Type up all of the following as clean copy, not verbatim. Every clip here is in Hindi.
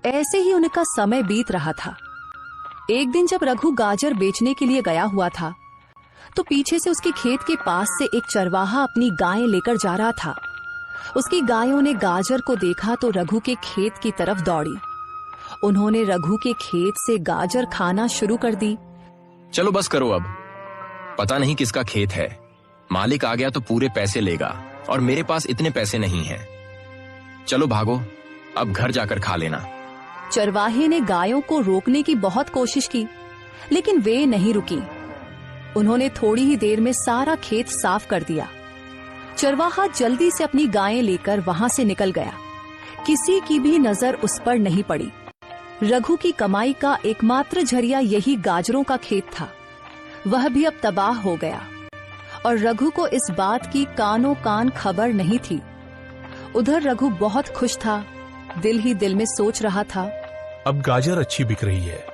ऐसे ही उनका समय बीत रहा था। एक दिन जब रघु गाजर बेचने के लिए गया हुआ था तो पीछे से उसके खेत के पास से एक चरवाहा अपनी गायें लेकर जा रहा था। उसकी गायों ने गाजर को देखा तो रघु के खेत की तरफ दौड़ी। उन्होंने रघु के खेत से गाजर खाना शुरू कर दी। चलो बस करो अब, पता नहीं किसका खेत है, मालिक आ गया तो पूरे पैसे लेगा और मेरे पास इतने पैसे नहीं हैं। चलो भागो, अब घर जाकर खा लेना। चरवाहे ने गायों को रोकने की बहुत कोशिश की, लेकिन वे नहीं रुकी। उन्होंने थोड़ी ही देर में सारा खेत साफ कर दिया। चरवाहा जल्दी से अपनी गायें लेकर वहां से निकल गया। किसी की भी नजर उस पर नहीं पड़ी। रघु की कमाई का एकमात्र जरिया यही गाजरों का खेत था। वह भी अब तबाह हो गया और रघु को इस बात की कानों कान खबर नहीं थी। उधर रघु बहुत खुश था, दिल ही दिल में सोच रहा था, अब गाजर अच्छी बिक रही है।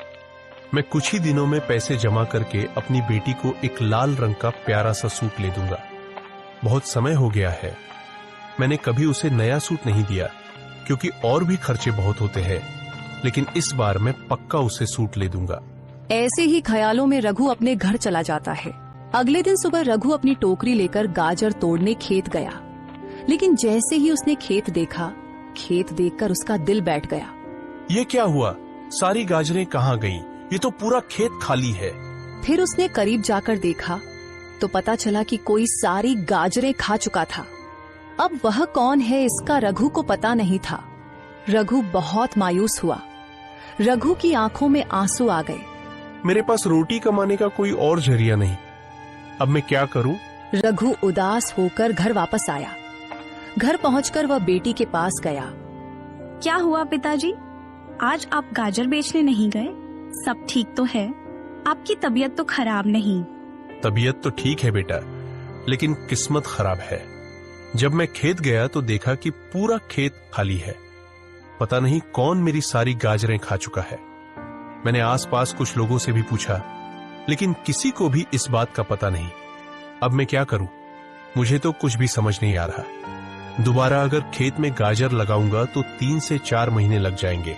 मैं कुछ ही दिनों में पैसे जमा करके अपनी बेटी को एक लाल रंग का प्यारा सा सूट ले दूंगा। बहुत समय हो गया है, मैंने कभी उसे नया सूट नहीं दिया क्योंकि और भी खर्चे बहुत होते हैं, लेकिन इस बार मैं पक्का उसे सूट ले दूंगा। ऐसे ही ख्यालों में रघु अपने घर चला जाता है। अगले दिन सुबह रघु अपनी टोकरी लेकर गाजर तोड़ने खेत गया, लेकिन जैसे ही उसने खेत देखा, खेत देखकर उसका दिल बैठ गया। ये क्या हुआ? सारी गाजरें कहाँ गईं? ये तो पूरा खेत खाली है। फिर उसने करीब जाकर देखा तो पता चला कि कोई सारी गाजरें खा चुका था। अब वह कौन है इसका रघु को पता नहीं था। रघु बहुत मायूस हुआ। रघु की आंखों में आंसू आ गए। मेरे पास रोटी कमाने का कोई और जरिया नहीं, अब मैं क्या करूं? रघु उदास होकर घर वापस आया। घर पहुंचकर वह बेटी के पास गया। क्या हुआ पिताजी, आज आप गाजर बेचने नहीं गए? सब ठीक तो है? आपकी तबीयत तो खराब नहीं? तबीयत तो ठीक है बेटा, लेकिन किस्मत खराब है। जब मैं खेत गया तो देखा कि पूरा खेत खाली है। पता नहीं कौन मेरी सारी गाजरें खा चुका है। मैंने आसपास कुछ लोगों से भी पूछा, लेकिन किसी को भी इस बात का पता नहीं। अब मैं क्या करूं? मुझे तो कुछ भी समझ नहीं आ रहा। दोबारा अगर खेत में गाजर लगाऊंगा तो 3 से 4 महीने लग जाएंगे।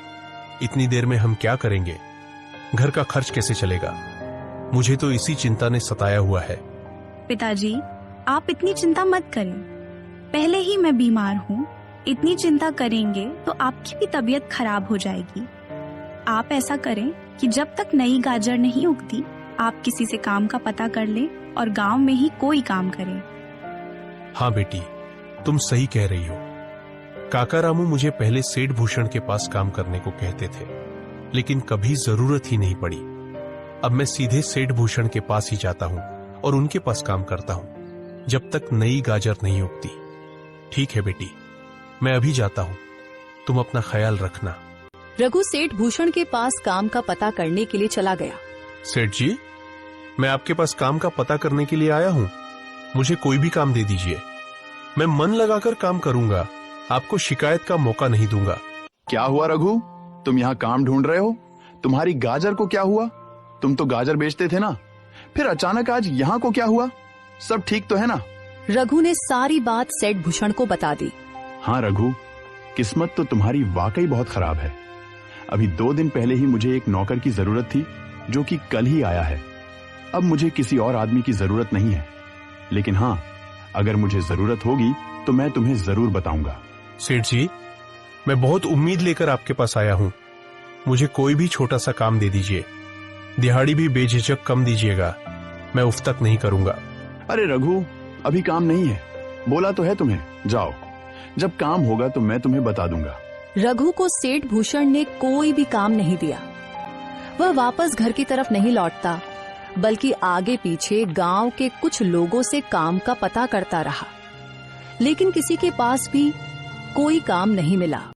इतनी देर में हम क्या करेंगे? घर का खर्च कैसे चलेगा? मुझे तो इसी चिंता ने सताया हुआ है। पिताजी, आप इतनी चिंता मत करें। पहले ही मैं बीमार हूँ, इतनी चिंता करेंगे तो आपकी भी तबीयत खराब हो जाएगी। आप ऐसा करें कि जब तक नई गाजर नहीं उगती, आप किसी से काम का पता कर लें और गांव में ही कोई काम करें। हाँ बेटी, तुम सही कह रही हो। काका रामू मुझे पहले सेठ भूषण के पास काम करने को कहते थे, लेकिन कभी जरूरत ही नहीं पड़ी। अब मैं सीधे सेठ भूषण के पास ही जाता हूँ और उनके पास काम करता हूँ जब तक नई गाजर नहीं उगती। ठीक है बेटी, मैं अभी जाता हूँ, तुम अपना ख्याल रखना। रघु सेठ भूषण के पास काम का पता करने के लिए चला गया। सेठ जी, मैं आपके पास काम का पता करने के लिए आया हूँ। मुझे कोई भी काम दे दीजिए, मैं मन लगाकर काम करूंगा। आपको शिकायत का मौका नहीं दूंगा। क्या हुआ रघु, तुम यहाँ काम ढूंढ रहे हो? तुम्हारी गाजर को क्या हुआ? तुम तो गाजर बेचते थे ना, फिर अचानक आज यहाँ को क्या हुआ? सब ठीक तो है ना? रघु ने सारी बात सेठ भूषण को बता दी। हाँ रघु, किस्मत तो तुम्हारी वाकई बहुत खराब है। अभी 2 दिन पहले ही मुझे एक नौकर की जरूरत थी, जो कि कल ही आया है। अब मुझे किसी और आदमी की जरूरत नहीं है, लेकिन हाँ, अगर मुझे जरूरत होगी तो मैं तुम्हें जरूर बताऊंगा। सेठ जी, मैं बहुत उम्मीद लेकर आपके पास आया हूँ। मुझे कोई भी छोटा सा काम दे दीजिए, दिहाड़ी भी बेझिझक कम दीजिएगा, मैं उफ तक नहीं करूंगा। अरे रघु, अभी काम नहीं है, बोला तो है तुम्हें, जाओ, जब काम होगा तो मैं तुम्हें बता दूंगा। रघु को सेठ भूषण ने कोई भी काम नहीं दिया। वह वापस घर की तरफ नहीं लौटता, बल्कि आगे पीछे गांव के कुछ लोगों से काम का पता करता रहा, लेकिन किसी के पास भी कोई काम नहीं मिला।